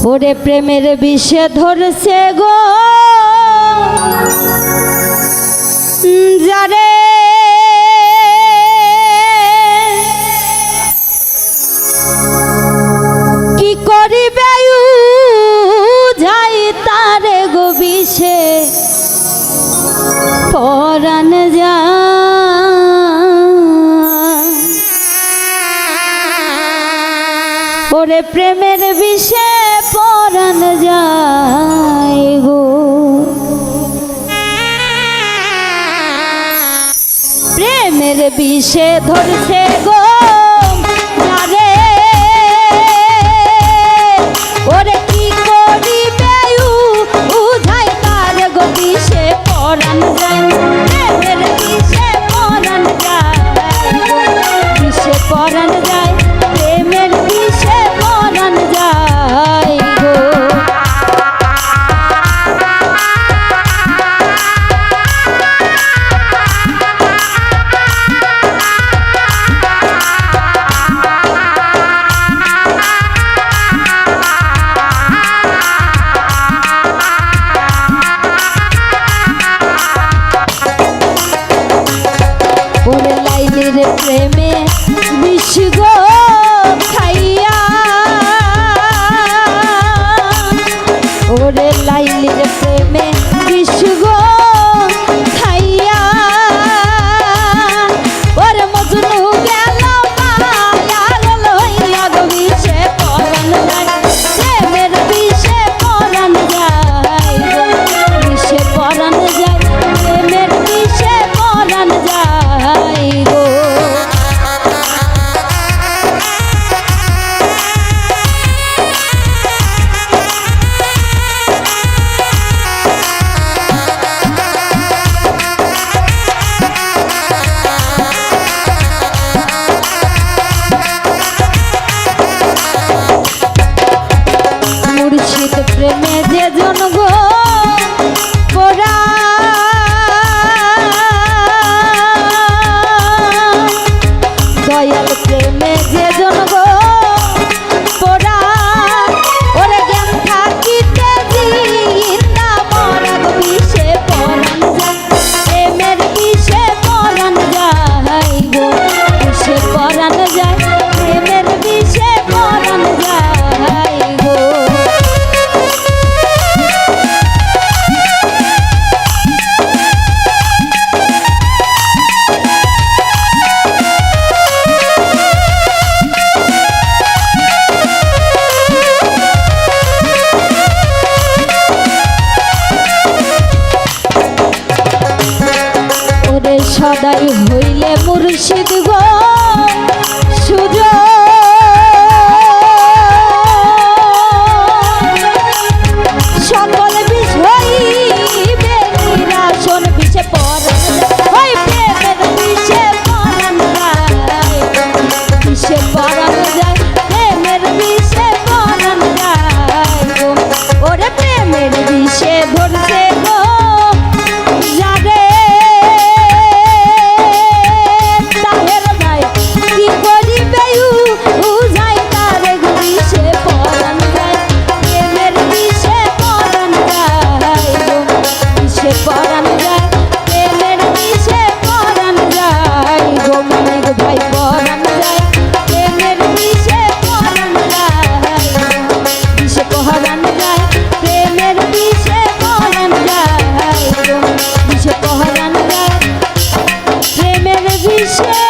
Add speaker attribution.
Speaker 1: ওরে প্রেমের বিষে ধরছে গো যারে কি করিবে যাই তারে গো বিষে পরাণ যা ওরে প্রেমের বিষে পরাণ যায় গো প্রেমের বিষে ধরছে গো যারে ওরে কি করিবে উধাই তার গো বিষে পরাণ যায় প্রেমের বিষে পরাণ যায় বিষে পরাণ যায় প্রেমের বিষে পরাণ যায় গো ওরে লাইলির প্রেমে বিষ গো খাইয়া ওরে লাইলির প্রেমে বিষ গো খাইয়া ওরে মজনু গেল মায়ার লইয়া গো বিষে পরাণ যায় প্রেমের বিষে পরাণ যায় বিষে পরাণ যায় প্রেমের বিষে পরাণ যায় গো মুর্শিদ প্রেমে যে জন গো পোড়া দয়াল প্রেমে যে জন গো পোড়া ওরে জ্ঞান থাকিতে জিন্দা মরা গো বিষে পরাণ যায় প্রেমের বিষে পরাণ যায় গো বিষে পরাণ যায় প্রেমের বিষে পরাণ যায় গো ওরে সদাই হইলে মুর্শিদ গো সুযোগ সকল বিষয় নিরাশন বিষে পরাণ ওই প্রেমের বিষে পরাণ যায় বিষে পরাণ যায় প্রেমের বিষে পরাণ যায় গো ওরে প্রেমের বিষে ধরছে গো যারে তাহের ভাই কি করিবে যাই তার গো বিষে পরাণ যায় প্রেমের বিষে পরাণ যায় গো বিষে পরাণ যায় প্রেমের বিষে পরাণ যায় গো মানিক ভাই পরাণ যায় প্রেমের বিষে পরাণ যায় বিষে পরাণ যায় প্রেমের বিষে পরাণ যায় গো বিষে পরাণ যায় প্রেমের বিষে